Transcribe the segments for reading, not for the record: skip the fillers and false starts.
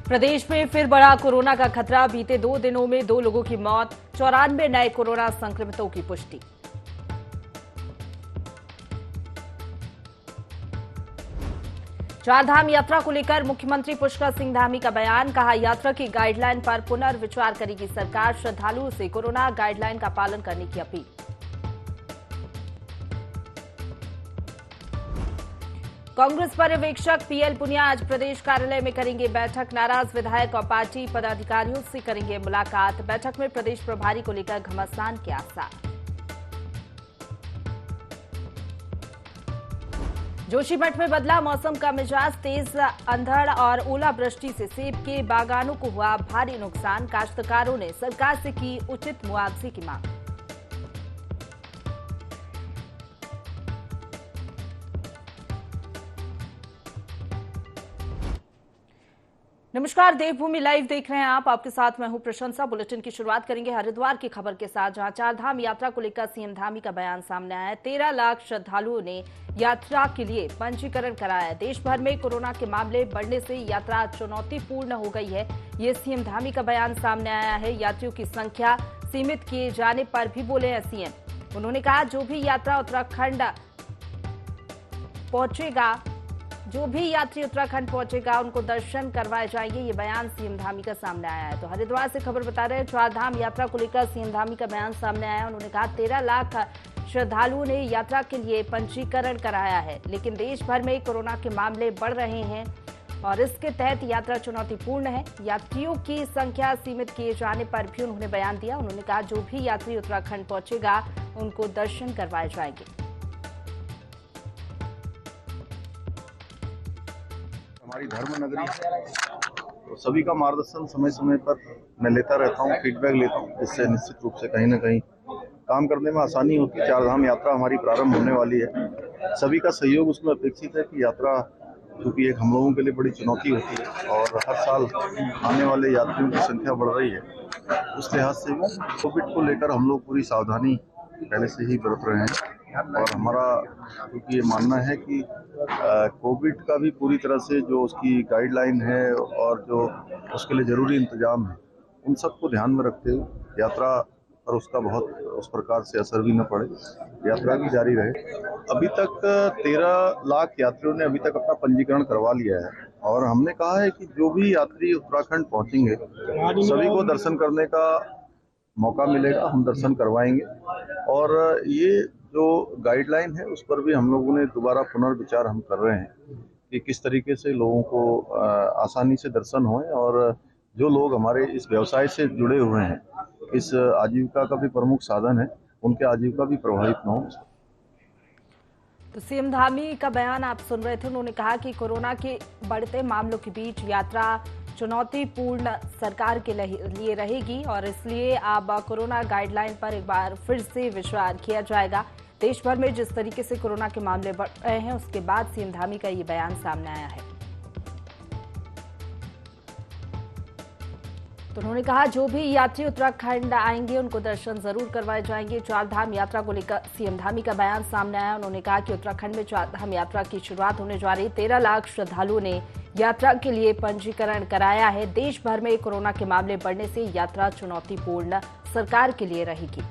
प्रदेश में फिर बढ़ा कोरोना का खतरा। बीते 2 दिनों में 2 लोगों की मौत, 94 नए कोरोना संक्रमितों की पुष्टि। चारधाम यात्रा को लेकर मुख्यमंत्री पुष्कर सिंह धामी का बयान। कहा, यात्रा की गाइडलाइन पर पुनर्विचार करेगी सरकार। श्रद्धालुओं से कोरोना गाइडलाइन का पालन करने की अपील। कांग्रेस पर्यवेक्षक पीएल पुनिया आज प्रदेश कार्यालय में करेंगे बैठक। नाराज विधायक और पार्टी पदाधिकारियों से करेंगे मुलाकात। बैठक में प्रदेश प्रभारी को लेकर घमासान के आसार। जोशीमठ में बदला मौसम का मिजाज। तेज अंधड़ और ओलावृष्टि से सेब के बागानों को हुआ भारी नुकसान। काश्तकारों ने सरकार से की उचित मुआवजे की मांग। नमस्कार, देवभूमि लाइव देख रहे हैं आप। आपके साथ मैं हूं प्रशंसा। बुलेटिन की शुरुआत करेंगे हरिद्वार की खबर के साथ, जहां चारधाम यात्रा को लेकर सीएम धामी का बयान सामने आया है। 13 लाख श्रद्धालुओं ने यात्रा के लिए पंजीकरण कराया है। देश भर में कोरोना के मामले बढ़ने से यात्रा चुनौतीपूर्ण हो गई है। ये सीएम धामी का बयान सामने आया है। यात्रियों की संख्या सीमित किए जाने पर भी बोले हैं सीएम। उन्होंने कहा, जो भी यात्री उत्तराखंड पहुंचेगा उनको दर्शन करवाए जाएंगे। ये बयान सीएम धामी का सामने आया है। तो हरिद्वार से खबर बता रहे हैं, चारधाम यात्रा को लेकर सीएम धामी का बयान सामने आया है। उन्होंने कहा, 13 लाख श्रद्धालुओं ने यात्रा के लिए पंजीकरण कराया है, लेकिन देश भर में कोरोना के मामले बढ़ रहे हैं और इसके तहत यात्रा चुनौतीपूर्ण है। यात्रियों की संख्या सीमित किए जाने पर भी उन्होंने बयान दिया। उन्होंने कहा, जो भी यात्री उत्तराखंड पहुंचेगा उनको दर्शन करवाए जाएंगे। हमारी धर्म नगरी है, तो सभी का मार्गदर्शन समय समय पर मैं लेता रहता हूँ, फीडबैक लेता हूँ, जिससे निश्चित रूप से कहीं ना कहीं काम करने में आसानी होती है। चारधाम यात्रा हमारी प्रारंभ होने वाली है। सभी का सहयोग उसमें अपेक्षित है कि यात्रा, क्योंकि एक हम लोगों के लिए बड़ी चुनौती होती है और हर साल आने वाले यात्रियों की संख्या बढ़ रही है, उस लिहाज से भी कोविड को लेकर हम लोग पूरी सावधानी पहले से ही बरत रहे हैं। और हमारा क्योंकि ये मानना है कि कोविड का भी पूरी तरह से जो उसकी गाइडलाइन है और जो उसके लिए ज़रूरी इंतजाम है, उन सबको ध्यान में रखते हुए यात्रा पर उसका बहुत उस प्रकार से असर भी न पड़े, यात्रा भी जारी रहे। अभी तक 13 लाख यात्रियों ने अभी तक अपना पंजीकरण करवा लिया है और हमने कहा है कि जो भी यात्री उत्तराखंड पहुंचेंगे सभी को दर्शन करने का मौका मिलेगा, हम दर्शन करवाएंगे। और ये जो गाइडलाइन है उस पर भी हम लोगों ने दोबारा पुनर्विचार हम कर रहे हैं कि किस तरीके से लोगों को आसानी से दर्शन होए और जो लोग हमारे इस व्यवसाय से जुड़े हुए हैं, इस आजीविका का भी प्रमुख साधन है, उनके आजीविका भी प्रभावित न हो। तो सीएम धामी का बयान आप सुन रहे थे। उन्होंने कहा कि कोरोना के बढ़ते मामलों के बीच यात्रा चुनौतीपूर्ण सरकार के लिए रहेगी और इसलिए अब कोरोना गाइडलाइन पर एक बार फिर से विचार किया जाएगा। देश भर में जिस तरीके से कोरोना के मामले बढ़ रहे हैं, उसके बाद सीएम धामी का ये बयान सामने आया है। तो उन्होंने कहा, जो भी यात्री उत्तराखंड आएंगे उनको दर्शन जरूर करवाए जाएंगे। चारधाम यात्रा को लेकर सीएम धामी का बयान सामने आया। उन्होंने कहा कि उत्तराखंड में चारधाम यात्रा की शुरुआत होने जा रही। 13 लाख श्रद्धालुओं ने यात्रा के लिए पंजीकरण कराया है। देश भर में कोरोना के मामले बढ़ने से यात्रा चुनौतीपूर्ण सरकार के लिए रहेगी।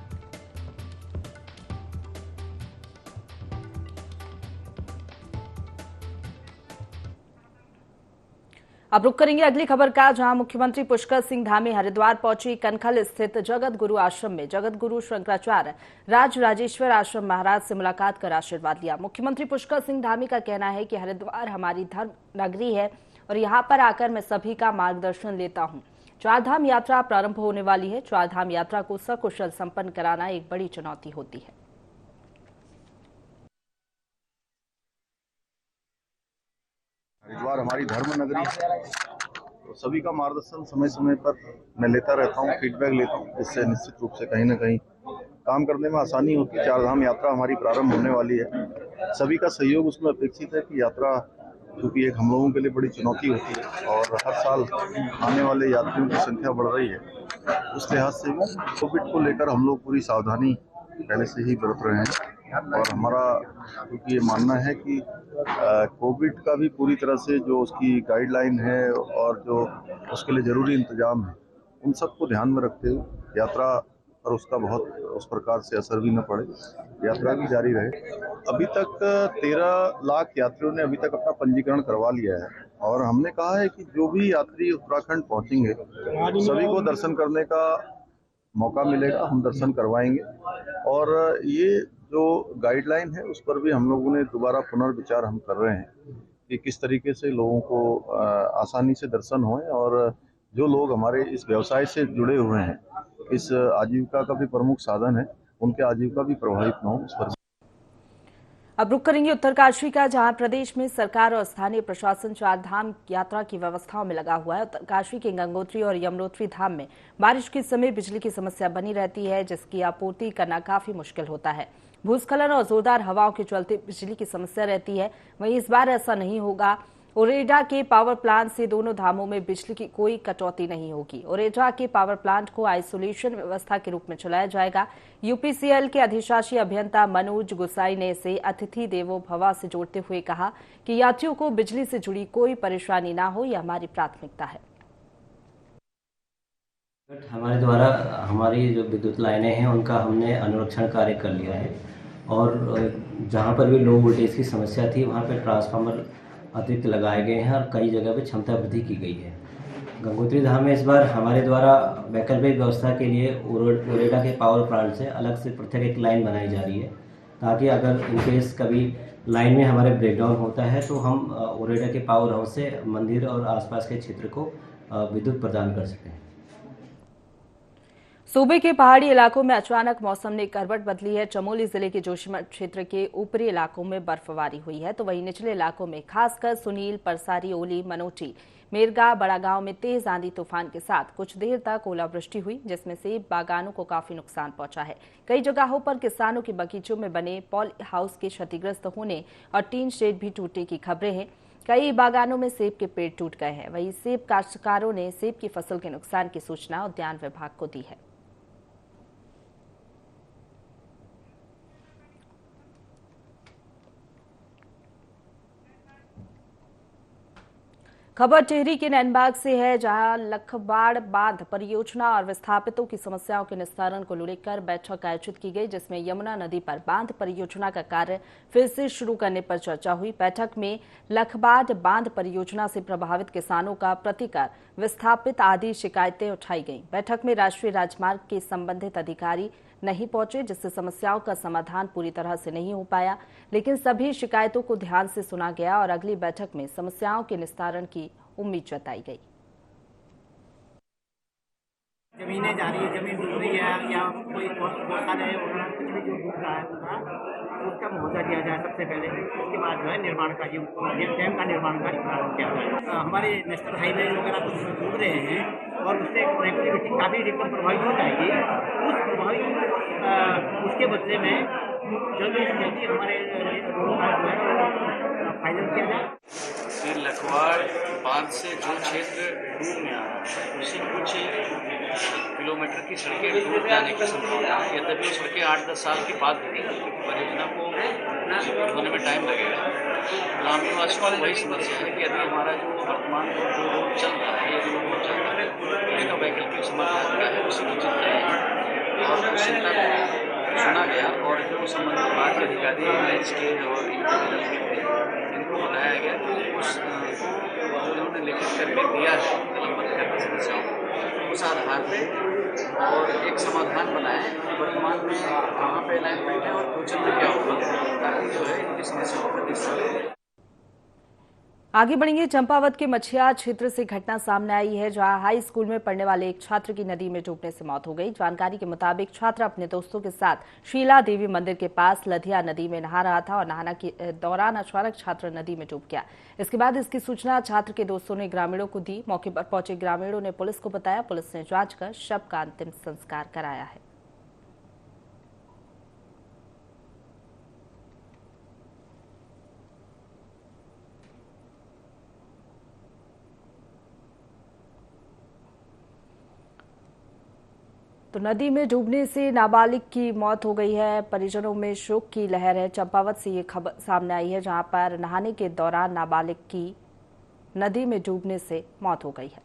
अब रुक करेंगे अगली खबर का, जहां मुख्यमंत्री पुष्कर सिंह धामी हरिद्वार पहुंचे। कनखल स्थित जगत गुरु आश्रम में जगत गुरु शंकराचार्य राजराजेश्वर आश्रम महाराज से मुलाकात कर आशीर्वाद लिया। मुख्यमंत्री पुष्कर सिंह धामी का कहना है कि हरिद्वार हमारी धर्म नगरी है और यहां पर आकर मैं सभी का मार्गदर्शन लेता हूं। चारधाम यात्रा प्रारंभ होने वाली है। चारधाम यात्रा को सकुशल संपन्न कराना एक बड़ी चुनौती होती है। हरिद्वार हमारी धर्म नगरी है, तो सभी का मार्गदर्शन समय समय पर मैं लेता रहता हूँ, फीडबैक लेता हूँ, जिससे निश्चित रूप से कहीं ना कहीं काम करने में आसानी होती है। चारधाम यात्रा हमारी प्रारंभ होने वाली है। सभी का सहयोग उसमें अपेक्षित है कि यात्रा, क्योंकि एक हम लोगों के लिए बड़ी चुनौती होती है और हर साल आने वाले यात्रियों की संख्या बढ़ रही है, उस लिहाज से भी कोविड को लेकर हम लोग पूरी सावधानी पहले से ही बरत रहे हैं। और हमारा क्योंकि ये मानना है कि कोविड का भी पूरी तरह से जो उसकी गाइडलाइन है और जो उसके लिए ज़रूरी इंतजाम है उन सबको ध्यान में रखते हुए यात्रा पर उसका बहुत उस प्रकार से असर भी न पड़े, यात्रा भी जारी रहे। अभी तक 13 लाख यात्रियों ने अभी तक अपना पंजीकरण करवा लिया है और हमने कहा है कि जो भी यात्री उत्तराखंड पहुंचेंगे सभी को दर्शन करने का मौका मिलेगा, हम दर्शन करवाएंगे। और ये जो गाइडलाइन है उस पर भी हम लोगों ने दोबारा पुनर्विचार हम कर रहे हैं कि किस तरीके से लोगों को आसानी से दर्शन होए और जो लोग हमारे इस व्यवसाय से जुड़े हुए हैं, इस आजीविका का भी प्रमुख साधन है, उनके आजीविका भी प्रभावित न हो इस पर। अब रुक करेंगे उत्तरकाशी का, जहां प्रदेश में सरकार और स्थानीय प्रशासन चार धाम यात्रा की व्यवस्थाओं में लगा हुआ है। उत्तरकाशी के गंगोत्री और यमुनोत्री धाम में बारिश के समय बिजली की समस्या बनी रहती है, जिसकी आपूर्ति करना काफी मुश्किल होता है। भूस्खलन और जोरदार हवाओं के चलते बिजली की समस्या रहती है। वहीं इस बार ऐसा नहीं होगा। ओरेडा के पावर प्लांट से दोनों धामों में बिजली की कोई कटौती नहीं होगी। ओरेडा के पावर प्लांट को आइसोलेशन व्यवस्था के रूप में चलाया जाएगा। यूपीसीएल के अधिशासी अभियंता मनोज गुसाई ने इसे अतिथि देवो भव से जोड़ते हुए कहा कि यात्रियों को बिजली से जुड़ी कोई परेशानी न हो, यह हमारी प्राथमिकता है। हमारे द्वारा हमारी जो विद्युत लाइनें हैं उनका हमने अनुरक्षण कार्य कर लिया है और जहाँ पर भी लो वोल्टेज की समस्या थी वहाँ पर ट्रांसफार्मर अतिरिक्त लगाए गए हैं और कई जगह पे क्षमता वृद्धि की गई है। गंगोत्री धाम में इस बार हमारे द्वारा वैकल्पिक व्यवस्था के लिए ओरेडा के पावर प्लांट से अलग से पृथक एक लाइन बनाई जा रही है, ताकि अगर इनकेस कभी लाइन में हमारे ब्रेकडाउन होता है तो हम ओरेडा के पावर हाउस से मंदिर और आसपास के क्षेत्र को विद्युत प्रदान कर सकें। सूबे के पहाड़ी इलाकों में अचानक मौसम ने करवट बदली है। चमोली जिले के जोशीमठ क्षेत्र के ऊपरी इलाकों में बर्फबारी हुई है, तो वहीं निचले इलाकों में खासकर सुनील, परसारी, ओली, मनोटी, मेरगा, बड़ागांव में तेज आंधी तूफान के साथ कुछ देर तक ओलावृष्टि हुई, जिसमें सेब बागानों को काफी नुकसान पहुंचा है। कई जगहों पर किसानों के बगीचों में बने पॉली हाउस के क्षतिग्रस्त होने और टीन शेड भी टूटने की खबरें हैं। कई बागानों में सेब के पेड़ टूट गए हैं। वहीं सेब काश्तकारों ने सेब की फसल के नुकसान की सूचना उद्यान विभाग को दी है। खबर टिहरी के नैनबाग से है, जहां लखबाड़ बांध परियोजना और विस्थापितों की समस्याओं के निस्तारण को लेकर बैठक आयोजित की गई, जिसमें यमुना नदी पर बांध परियोजना का कार्य फिर से शुरू करने पर चर्चा हुई। बैठक में लखबाड़ बांध परियोजना से प्रभावित किसानों का प्रतिकर, विस्थापित आदि शिकायतें उठाई गईं। बैठक में राष्ट्रीय राजमार्ग के संबंधित अधिकारी नहीं पहुंचे, जिससे समस्याओं का समाधान पूरी तरह से नहीं हो पाया, लेकिन सभी शिकायतों को ध्यान से सुना गया और अगली बैठक में समस्याओं के निस्तारण की उम्मीद जताई गई। जमीनें जा रही है, जमीन डूब रही है या कोई गौशाला है और कुछ भी जो डूब रहा है उसका मुआवजा दिया जाए सबसे पहले। उसके बाद जो है निर्माण कार्य, डैम का निर्माण कार्य प्रारंभ किया जाए। हमारे नेशनल हाईवे वगैरह कुछ डूब रहे हैं और उससे कनेक्टिविटी काफ़ी एकदम प्रभावित हो जाएगी। उस प्रभावित उसके बदले में जल्दी से जल्दी हमारे रोड का जो है फाइनल किया जाए। लखवाड़ बांध से जो क्षेत्र डूब में आ रहा है उसी कुछ किलोमीटर की सड़कें डूब जाने की संभावना है। यद्यपि सड़कें 8-10 साल के बाद बनेगी, परियोजना को स्वीकृत होने में टाइम लगेगा। ग्रामीण वासियों को वही समस्या है कि यदि हमारा जो वर्तमान जो रोड चल रहा है, यदि रोड चल रहा है उसका वैकल्पिक समाधान क्या है, उसी की चिंता है और उस चिंता को सुना गया और जो संबंधित विभाग के अधिकारी एनएचके और इनको बताया गया कि उस उन्होंने लिखित करके दिया है निलंबित करने समस्याओं को, उस आधार पर और एक समाधान बनाए वर्तमान में कहाँ पे अलाइनमेंट है और फ्यूचर में क्या होगा, ताकि जो है इनकी समस्याओं का निस्तारण हो। आगे बढ़ेंगे। चंपावत के मछिया क्षेत्र से घटना सामने आई है, जहां हाई स्कूल में पढ़ने वाले एक छात्र की नदी में डूबने से मौत हो गई। जानकारी के मुताबिक छात्र अपने दोस्तों के साथ शीला देवी मंदिर के पास लधिया नदी में नहा रहा था और नहाना के दौरान अचानक छात्र नदी में डूब गया। इसके बाद इसकी सूचना छात्र के दोस्तों ने ग्रामीणों को दी। मौके पर पहुंचे ग्रामीणों ने पुलिस को बताया। पुलिस ने जांच कर शव का अंतिम संस्कार कराया है। तो नदी में डूबने से नाबालिग की मौत हो गई है। परिजनों में शोक की लहर है। चंपावत से ये खबर सामने आई है, जहां पर नहाने के दौरान नाबालिग की नदी में डूबने से मौत हो गई है।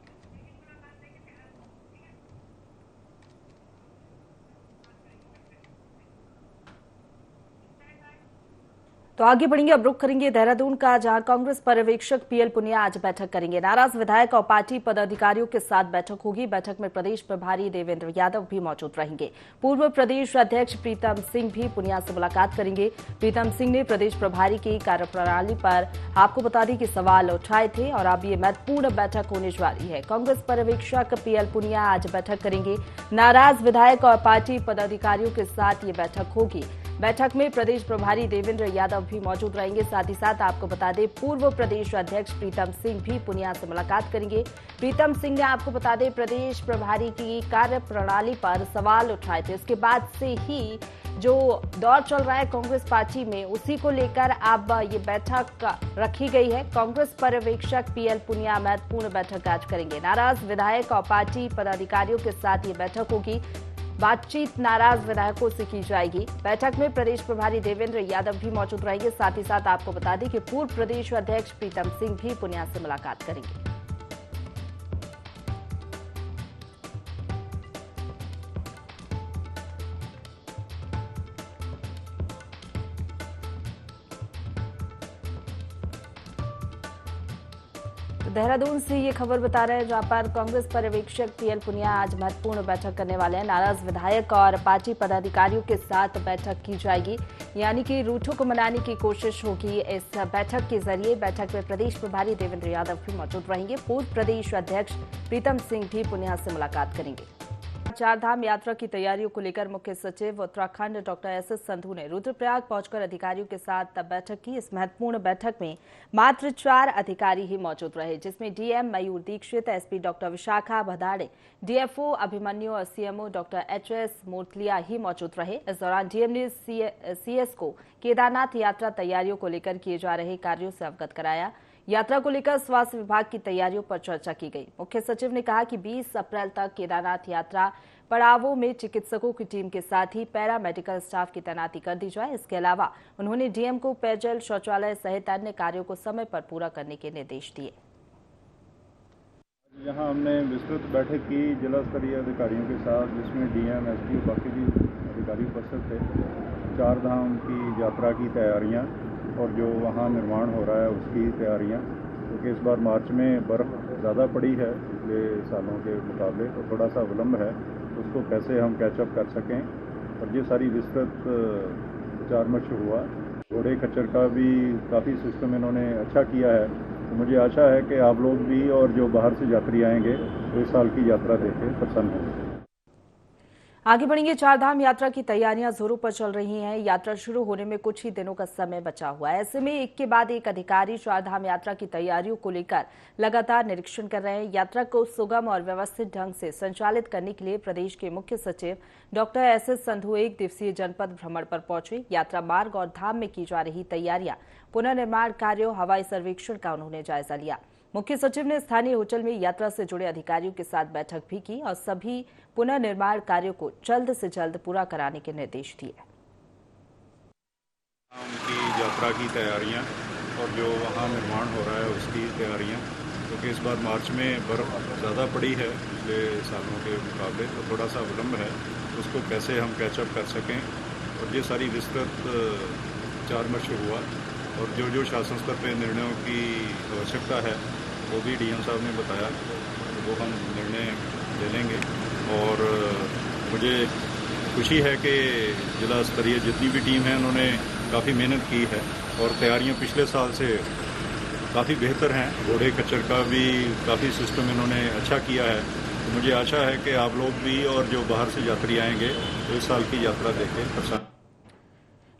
तो आगे बढ़ेंगे, अब रुख करेंगे देहरादून का, जहां कांग्रेस पर्यवेक्षक पीएल पुनिया आज बैठक करेंगे। नाराज विधायक और पार्टी पदाधिकारियों के साथ बैठक होगी। बैठक में प्रदेश प्रभारी देवेंद्र यादव भी मौजूद रहेंगे। पूर्व प्रदेश अध्यक्ष प्रीतम सिंह भी पुनिया से मुलाकात करेंगे। प्रीतम सिंह ने प्रदेश प्रभारी की कार्यप्रणाली पर आपको बता दें कि सवाल उठाए थे और अब ये महत्वपूर्ण बैठक होने जा रही है। कांग्रेस पर्यवेक्षक पीएल पुनिया आज बैठक करेंगे। नाराज विधायक और पार्टी पदाधिकारियों के साथ ये बैठक होगी। बैठक में प्रदेश प्रभारी देवेंद्र यादव भी मौजूद रहेंगे। साथ ही साथ आपको बता दें, पूर्व प्रदेश अध्यक्ष प्रीतम सिंह भी पुनिया से मुलाकात करेंगे। प्रीतम सिंह ने आपको बता दें प्रदेश प्रभारी की कार्यप्रणाली पर सवाल उठाए थे। इसके बाद से ही जो दौर चल रहा है कांग्रेस पार्टी में, उसी को लेकर अब ये बैठक रखी गई है। कांग्रेस पर्यवेक्षक पीएल पुनिया महत्वपूर्ण बैठक आज करेंगे। नाराज विधायक और पार्टी पदाधिकारियों के साथ ये बैठक होगी। बातचीत नाराज विधायकों से की जाएगी। बैठक में प्रदेश प्रभारी देवेंद्र यादव भी मौजूद रहेंगे। साथ ही साथ आपको बता दें कि पूर्व प्रदेश अध्यक्ष प्रीतम सिंह भी पुनिया से मुलाकात करेंगे। देहरादून से ये खबर बता रहे हैं, जहां पर कांग्रेस पर्यवेक्षक पीएल पुनिया आज महत्वपूर्ण बैठक करने वाले हैं। नाराज विधायक और पार्टी पदाधिकारियों के साथ बैठक की जाएगी, यानी कि रूठों को मनाने की कोशिश होगी इस बैठक के जरिए। बैठक में प्रदेश प्रभारी देवेंद्र यादव भी मौजूद रहेंगे। पूर्व प्रदेश अध्यक्ष प्रीतम सिंह भी पुनिया से मुलाकात करेंगे। चारधाम यात्रा की तैयारियों को लेकर मुख्य सचिव उत्तराखंड डॉक्टर एसएस संधू ने रुद्रप्रयाग पहुंचकर अधिकारियों के साथ बैठक की। इस महत्वपूर्ण बैठक में मात्र 4 अधिकारी ही मौजूद रहे, जिसमें DM Mayur Dikshit, SP doctor Vishakha Bhadade, DFO Abhimanyu और सीएमओ डॉक्टर एचएस मोर्तलिया ही मौजूद रहे। इस दौरान डीएम ने सीएस को केदारनाथ यात्रा तैयारियों को लेकर किए जा रहे कार्यों से अवगत कराया। यात्रा को लेकर स्वास्थ्य विभाग की तैयारियों पर चर्चा की गई। मुख्य सचिव ने कहा कि 20 अप्रैल तक केदारनाथ यात्रा पड़ावों में चिकित्सकों की टीम के साथ ही पैरा मेडिकल स्टाफ की तैनाती कर दी जाए। इसके अलावा उन्होंने डीएम को पेयजल, शौचालय सहित अन्य कार्यों को समय पर पूरा करने के निर्देश दिए। यहाँ हमने विस्तृत बैठक की जिला स्तरीय अधिकारियों के साथ, जिसमें डीएम, एसपी, बाकी भी अधिकारी उपस्थित थे। चारधाम की यात्रा की तैयारियाँ और जो वहाँ निर्माण हो रहा है उसकी तैयारियाँ, क्योंकि इस बार मार्च में बर्फ़ ज़्यादा पड़ी है पिछले सालों के मुकाबले, तो थोड़ा सा विलम्ब है, उसको कैसे हम कैचअप कर सकें, और ये सारी विस्तृत विचार विमर्श हुआ। घोड़े खच्चर का भी काफ़ी सिस्टम इन्होंने अच्छा किया है, तो मुझे आशा है कि आप लोग भी और जो बाहर से यात्री आएंगे तो इस साल की यात्रा देखें प्रसन्न हों। आगे बढ़ेंगे, चारधाम यात्रा की तैयारियां जोरों पर चल रही हैं। यात्रा शुरू होने में कुछ ही दिनों का समय बचा हुआ है। ऐसे में एक के बाद एक अधिकारी चारधाम यात्रा की तैयारियों को लेकर लगातार निरीक्षण कर रहे हैं। यात्रा को सुगम और व्यवस्थित ढंग से संचालित करने के लिए प्रदेश के मुख्य सचिव डॉक्टर एसएस संधू 1 दिवसीय जनपद भ्रमण पर पहुंचे। यात्रा मार्ग और धाम में की जा रही तैयारियां, पुनर्निर्माण कार्यों, हवाई सर्वेक्षण का उन्होंने जायजा लिया। मुख्य सचिव ने स्थानीय होटल में यात्रा से जुड़े अधिकारियों के साथ बैठक भी की और सभी पुनर्निर्माण कार्यों को जल्द से जल्द पूरा कराने के निर्देश दिए। उनकी यात्रा की तैयारियां और जो वहाँ निर्माण हो रहा है उसकी तैयारियां, क्योंकि इस बार मार्च में बर्फ़ ज़्यादा पड़ी है पिछले सालों के मुकाबले, तो थोड़ा सा विलम्ब है, उसको कैसे हम कैचअप कर सकें, और ये सारी विस्तृत विचार विमर्श हुआ। और जो शासन स्तर पर निर्णयों की आवश्यकता है वो भी डीएम साहब ने बताया, तो वो हम निर्णय ले लेंगे। और मुझे खुशी है कि जिला स्तरीय जितनी भी टीम है उन्होंने काफ़ी मेहनत की है और तैयारियां पिछले साल से काफ़ी बेहतर हैं। घोड़े खच्चर का भी काफ़ी सिस्टम इन्होंने अच्छा किया है, तो मुझे आशा है कि आप लोग भी और जो बाहर से यात्री आएंगे तो इस साल की यात्रा देखें प्रसन्न।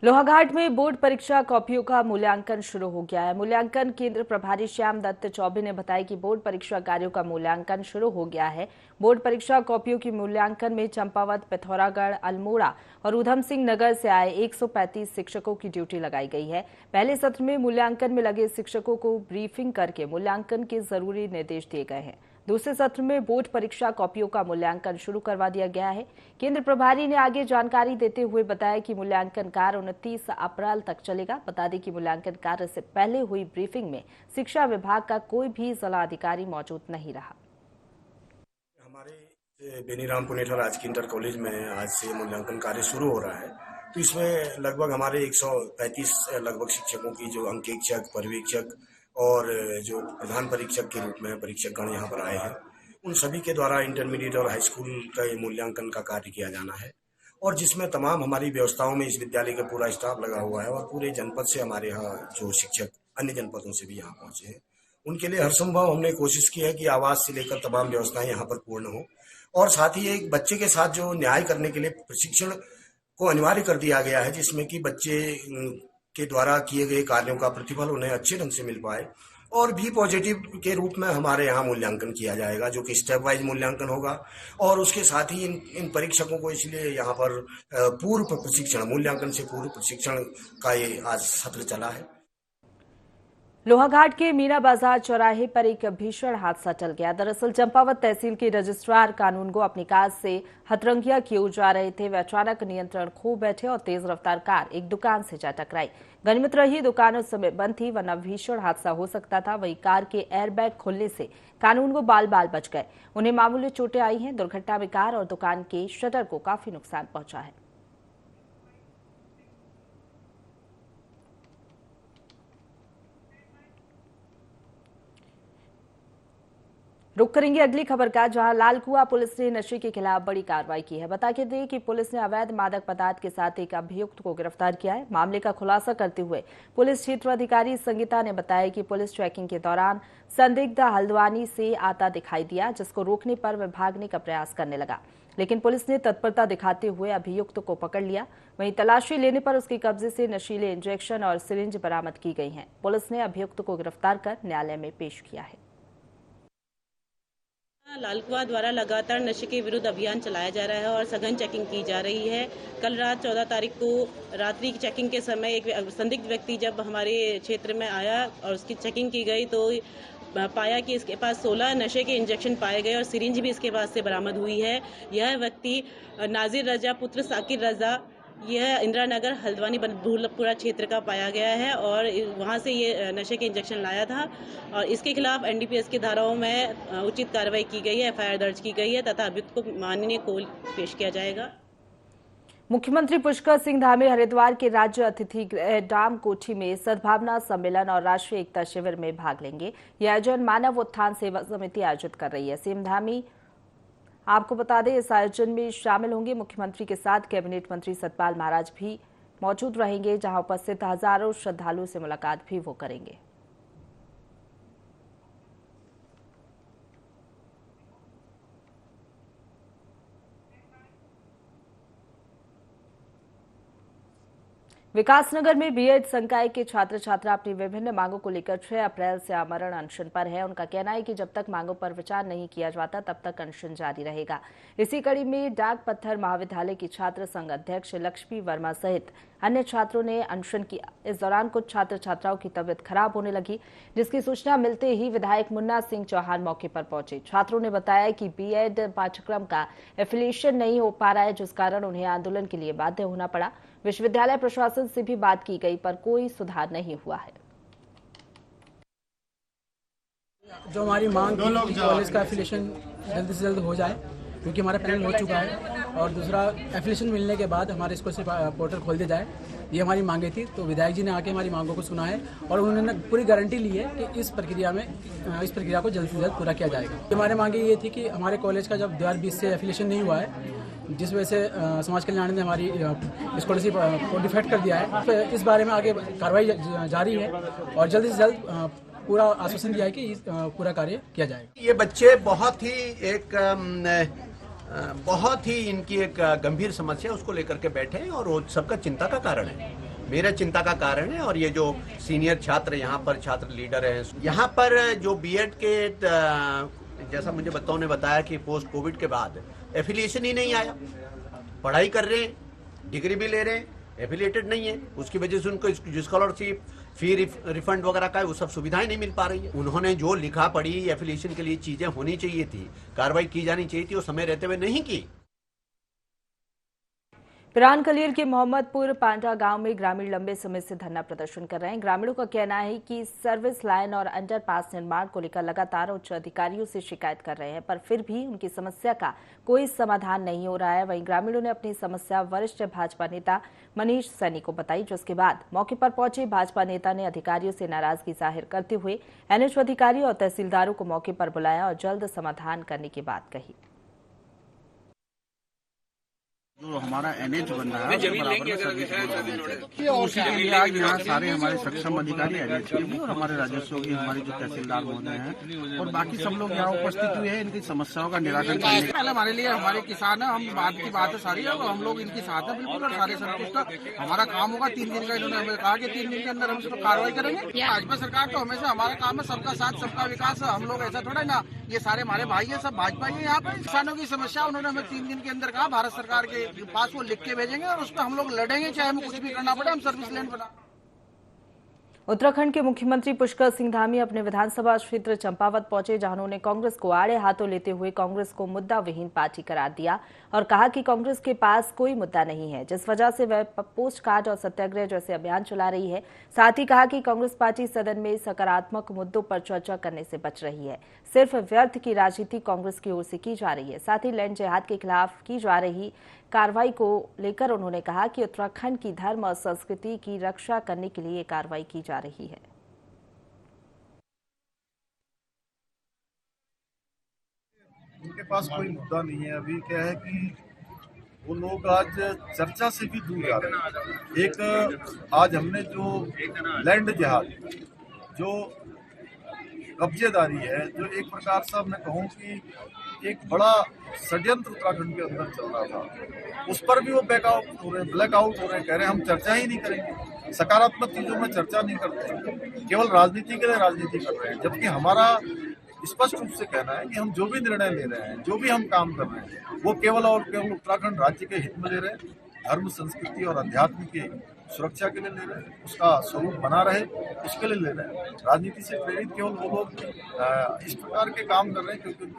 लोहाघाट में बोर्ड परीक्षा कॉपियों का मूल्यांकन शुरू हो गया है। मूल्यांकन केंद्र प्रभारी श्याम दत्त चौबे ने बताया कि बोर्ड परीक्षा कार्यों का मूल्यांकन शुरू हो गया है। बोर्ड परीक्षा कॉपियों की मूल्यांकन में चंपावत, पिथौरागढ़, अल्मोड़ा और उधम सिंह नगर से आए 135 शिक्षकों की ड्यूटी लगाई गई है। पहले सत्र में मूल्यांकन में लगे शिक्षकों को ब्रीफिंग करके मूल्यांकन के जरूरी निर्देश दिए गए हैं। दूसरे सत्र में बोर्ड परीक्षा कॉपियों का मूल्यांकन शुरू करवा दिया गया है। केंद्र प्रभारी ने आगे जानकारी देते हुए बताया कि मूल्यांकन कार्य 29 अप्रैल तक चलेगा। बता दें कि मूल्यांकन कार्य से पहले हुई ब्रीफिंग में शिक्षा विभाग का कोई भी जिला अधिकारी मौजूद नहीं रहा। हमारे बेनीराम पुनेठा राजकीय इंटर कॉलेज में आज से मूल्यांकन कार्य शुरू हो रहा है। तो इसमें लगभग हमारे 135 लगभग शिक्षकों की जो अंकेक्षक, पर्यवेक्षक और जो प्रधान परीक्षक के रूप में परीक्षकगण यहाँ पर आए हैं, उन सभी के द्वारा इंटरमीडिएट और हाई स्कूल का ये मूल्यांकन का कार्य किया जाना है। और जिसमें तमाम हमारी व्यवस्थाओं में इस विद्यालय का पूरा स्टाफ लगा हुआ है और पूरे जनपद से हमारे यहाँ जो शिक्षक अन्य जनपदों से भी यहाँ पहुंचे हैं, उनके लिए हर संभव हमने कोशिश की है कि आवास से लेकर तमाम व्यवस्थाएं यहाँ पर पूर्ण हो। और साथ ही एक बच्चे के साथ जो न्याय करने के लिए प्रशिक्षण को अनिवार्य कर दिया गया है, जिसमें कि बच्चे के द्वारा किए गए कार्यों का प्रतिफल उन्हें अच्छे ढंग से मिल पाए और भी पॉजिटिव के रूप में हमारे यहाँ मूल्यांकन किया जाएगा, जो कि स्टेप वाइज मूल्यांकन होगा। और उसके साथ ही इन परीक्षकों को इसलिए यहाँ पर पूर्व प्रशिक्षण, मूल्यांकन से पूर्व प्रशिक्षण का ये आज सत्र चला है। लोहाघाट के मीना बाजार चौराहे पर एक भीषण हादसा टल गया। दरअसल चंपावत तहसील के रजिस्ट्रार कानूनगो अपनी कार से हथरंगिया की ओर जा रहे थे। वे अचानक नियंत्रण खो बैठे और तेज रफ्तार कार एक दुकान से जा टकराई। गनीमत रही दुकान उस समय बंद थी, वरना भीषण हादसा हो सकता था। वहीं कार के एयरबैग खुलने से कानूनगो बाल बाल बच गए। उन्हें मामूली चोटें आई हैं। दुर्घटना में कार और दुकान के शटर को काफी नुकसान पहुंचा है। रुक करेंगे अगली खबर का, जहां लालकुआ पुलिस ने नशे के खिलाफ बड़ी कार्रवाई की है। बता के दें कि पुलिस ने अवैध मादक पदार्थ के साथ एक अभियुक्त को गिरफ्तार किया है। मामले का खुलासा करते हुए पुलिस क्षेत्र अधिकारी संगीता ने बताया कि पुलिस चेकिंग के दौरान संदिग्ध हल्द्वानी से आता दिखाई दिया, जिसको रोकने पर वह भागने का प्रयास करने लगा, लेकिन पुलिस ने तत्परता दिखाते हुए अभियुक्त को पकड़ लिया। वहीं तलाशी लेने पर उसके कब्जे से नशीले इंजेक्शन और सिरिंज बरामद की गई हैं। पुलिस ने अभियुक्त को गिरफ्तार कर न्यायालय में पेश किया है। लालकुआ द्वारा लगातार नशे के विरुद्ध अभियान चलाया जा रहा है और सघन चेकिंग की जा रही है। कल रात 14 तारीख को रात्रि की चेकिंग के समय एक संदिग्ध व्यक्ति जब हमारे क्षेत्र में आया और उसकी चेकिंग की गई तो पाया कि इसके पास 16 नशे के इंजेक्शन पाए गए और सिरिंज भी इसके पास से बरामद हुई है। यह व्यक्ति नाजिर रजा पुत्र साकिर रजा, यह इंदिरा नगर हल्द्वानी भूलपुरा क्षेत्र का पाया गया है और वहां से ये नशे के इंजेक्शन लाया था और इसके खिलाफ एनडीपीएस की धाराओं में उचित कार्रवाई की गई है, एफआईआर दर्ज की गई है तथा अभियुक्त को माननीय कोर्ट पेश किया जाएगा। मुख्यमंत्री पुष्कर सिंह धामी हरिद्वार के राज्य अतिथि गृह डाम कोठी में सद्भावना सम्मेलन और राष्ट्रीय एकता शिविर में भाग लेंगे। यह आयोजन मानव उत्थान सेवा समिति आयोजित कर रही है। सीएम धामी आपको बता दें, इस आयोजन में शामिल होंगे मुख्यमंत्री के साथ कैबिनेट मंत्री सतपाल महाराज भी मौजूद रहेंगे, जहां उपस्थित हजारों श्रद्धालुओं से मुलाकात भी वो करेंगे। विकासनगर में बीएड संकाय के छात्र छात्रा अपनी विभिन्न मांगों को लेकर 6 अप्रैल से आमरण अनशन पर है। उनका कहना है कि जब तक मांगों पर विचार नहीं किया जाता तब तक अनशन जारी रहेगा। इसी कड़ी में डाक पत्थर महाविद्यालय की छात्र संघ अध्यक्ष लक्ष्मी वर्मा सहित अन्य छात्रों ने अनशन किया। इस दौरान कुछ छात्र छात्राओं की तबीयत खराब होने लगी, जिसकी सूचना मिलते ही विधायक मुन्ना सिंह चौहान मौके पर पहुंचे। छात्रों ने बताया कि बीएड पाठ्यक्रम का एफिलिएशन नहीं हो पा रहा है, जिस कारण उन्हें आंदोलन के लिए बाध्य होना पड़ा। विश्वविद्यालय प्रशासन से भी बात की गई पर कोई सुधार नहीं हुआ है। जो हमारी मांग थी कॉलेज का एफिलिएशन जल्द से जल्द हो जाए, क्योंकि हमारा पैनल हो चुका है, और दूसरा एफिलिएशन मिलने के बाद हमारे स्कूल से पोर्टल खोल दिया जाए, ये हमारी मांगे थी। तो विधायक जी ने आके हमारी मांगों को सुना है और उन्होंने पूरी गारंटी ली है कि इस प्रक्रिया को जल्द से जल्द पूरा किया जाएगा। हमारी मांगे ये थी कि हमारे कॉलेज का जब 2020 से एफिलिएशन नहीं हुआ है, जिस वजह से समाज कल्याण ने हमारी स्कॉलरशिप को डिफेक्ट कर दिया है, तो इस बारे में आगे कार्रवाई जारी है और जल्द से जल्द पूरा आश्वासन दिया है कि पूरा कार्य किया जाएगा। ये बच्चे बहुत ही इनकी एक गंभीर समस्या उसको लेकर के बैठे हैं और वो सबका चिंता का कारण है, मेरा चिंता का कारण है। और ये जो सीनियर छात्र यहाँ पर छात्र लीडर हैं, यहाँ पर जो बीएड के जैसा मुझे ने बताया कि पोस्ट कोविड के बाद एफिलिएशन ही नहीं आया, पढ़ाई कर रहे हैं, डिग्री भी ले रहे हैं, एफिलिएटेड नहीं है, उसकी वजह से उनको स्कॉलरशिप फी रिफंड वगैरह का वो सब सुविधाएं नहीं मिल पा रही है। उन्होंने जो लिखा पढ़ी एफिलिएशन के लिए चीजें होनी चाहिए थी, कार्रवाई की जानी चाहिए थी, वो समय रहते हुए नहीं की। पिरान कलीर के मोहम्मदपुर पांडा गांव में ग्रामीण लंबे समय से धरना प्रदर्शन कर रहे हैं। ग्रामीणों का कहना है कि सर्विस लाइन और अंडरपास निर्माण को लेकर लगातार उच्च अधिकारियों से शिकायत कर रहे हैं, पर फिर भी उनकी समस्या का कोई समाधान नहीं हो रहा है। वहीं ग्रामीणों ने अपनी समस्या वरिष्ठ भाजपा नेता मनीष सैनी को बताई, जिसके बाद मौके पर पहुंचे भाजपा नेता ने अधिकारियों से नाराजगी जाहिर करते हुए एनएच अधिकारियों और तहसीलदारों को मौके पर बुलाया और जल्द समाधान करने की बात कही। जो हमारा एनएच बन रहा है उसी के लिए आज यहाँ सारे हमारे सक्षम अधिकारी एनएच के भी और हमारे राजस्व की हमारे जो तहसीलदार महोदय हैं और बाकी सब लोग यहाँ उपस्थित हुए हैं इनकी समस्याओं का निराकरण करने के। पहले हमारे लिए हमारे किसान है, हम बात की बात है सारी, और हम लोग इनके साथ हैं बिल्कुल और सारे संतुष्ट। हमारा काम होगा 3 दिन का, इन्होंने हमें कहा कि 3 दिन के अंदर हम इस पर कार्रवाई करेंगे। भाजपा सरकार तो हमेशा हमारा काम है सबका साथ सबका विकास। हम लोग ऐसा थोड़ा ना, ये सारे हमारे भाई है, सब भाजपा ही है। यहाँ पर किसानों की समस्या उन्होंने हमें 3 दिन के अंदर कहा भारत सरकार के पास वो लिख के भेजेंगे और उस पर हम लोग लड़ेंगे, चाहे हमें कुछ भी करना पड़े, हम सर्विस लैंड बना। उत्तराखंड के मुख्यमंत्री पुष्कर सिंह धामी अपने विधानसभा क्षेत्र चंपावत पहुंचे, जहां उन्होंने कांग्रेस को आड़े हाथों लेते हुए कांग्रेस को मुद्दा विहीन पार्टी करार दिया और कहा कि कांग्रेस के पास कोई मुद्दा नहीं है, जिस वजह से वह पोस्ट कार्ड और सत्याग्रह जैसे अभियान चला रही है। साथ ही कहा कि कांग्रेस पार्टी सदन में सकारात्मक मुद्दों पर चर्चा करने से बच रही है, सिर्फ व्यर्थ की राजनीति कांग्रेस की ओर से की जा रही है। साथ ही लैंड जिहाद के खिलाफ की जा रही कार्रवाई को लेकर उन्होंने कहा कि उत्तराखंड की धर्म और संस्कृति की रक्षा करने के लिए कार्रवाई की जा रही है। उनके पास कोई मुद्दा नहीं है। अभी क्या है कि वो लोग आज चर्चा से भी दूर जा रहे हैं। एक आज हमने जो लैंड जिहाद, जो कब्जेदारी है, जो एक प्रकार से मैं कहूँ कि एक बड़ा षड्यंत्र उत्तराखंड के अंदर चल रहा था, उस पर भी वो बैकआउट हो रहे हैं, ब्लैकआउट हो रहे हैं, कह रहे हैं हम चर्चा ही नहीं करेंगे, सकारात्मक चीजों में चर्चा नहीं करते, केवल राजनीति के लिए राजनीति कर रहे हैं। जबकि हमारा स्पष्ट रूप से कहना है कि हम जो भी निर्णय ले रहे हैं, जो भी हम काम कर रहे हैं, वो केवल और केवल उत्तराखंड राज्य के हित में ले रहे हैं, धर्म संस्कृति और अध्यात्म की सुरक्षा के लिए ले रहे हैं, उसका स्वरूप बना रहे उसके लिए ले रहे हैं। राजनीति से प्रेरित केवल वो लोग इस प्रकार के काम कर रहे हैं क्योंकि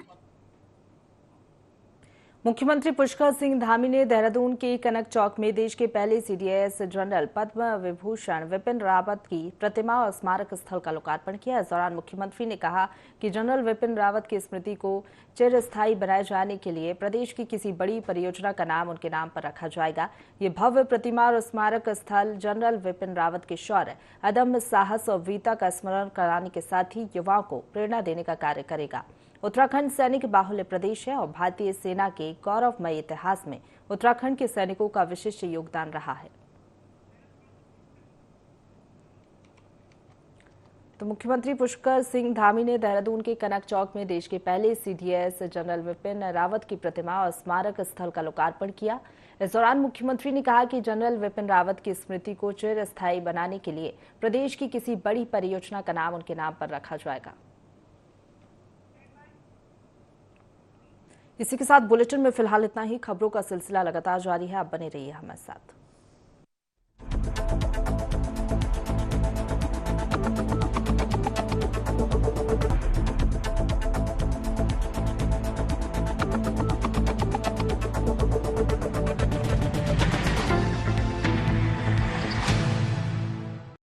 मुख्यमंत्री पुष्कर सिंह धामी ने देहरादून के कनक चौक में देश के पहले सीडीएस जनरल पद्म विभूषण विपिन रावत की प्रतिमा और स्मारक स्थल का लोकार्पण किया। इस दौरान मुख्यमंत्री ने कहा कि जनरल विपिन रावत की स्मृति को चिरस्थायी बनाए जाने के लिए प्रदेश की किसी बड़ी परियोजना का नाम उनके नाम पर रखा जाएगा। ये भव्य प्रतिमा और स्मारक स्थल जनरल विपिन रावत के शौर्य, अदम्य साहस और वीरता का स्मरण कराने के साथ ही युवाओं को प्रेरणा देने का कार्य करेगा। उत्तराखंड सैनिक बाहुल्य प्रदेश है और भारतीय सेना के गौरवमय इतिहास में उत्तराखंड के सैनिकों का विशिष्ट योगदान रहा है। तो मुख्यमंत्री पुष्कर सिंह धामी ने देहरादून के कनक चौक में देश के पहले सीडीएस जनरल विपिन रावत की प्रतिमा और स्मारक स्थल का लोकार्पण किया। इस दौरान मुख्यमंत्री ने कहा कि जनरल विपिन रावत की स्मृति को चिरस्थायी बनाने के लिए प्रदेश की किसी बड़ी परियोजना का नाम उनके नाम पर रखा जाएगा। इसी के साथ बुलेटिन में फिलहाल इतना ही। खबरों का सिलसिला लगातार जारी है, आप बने रहिए हमारे साथ।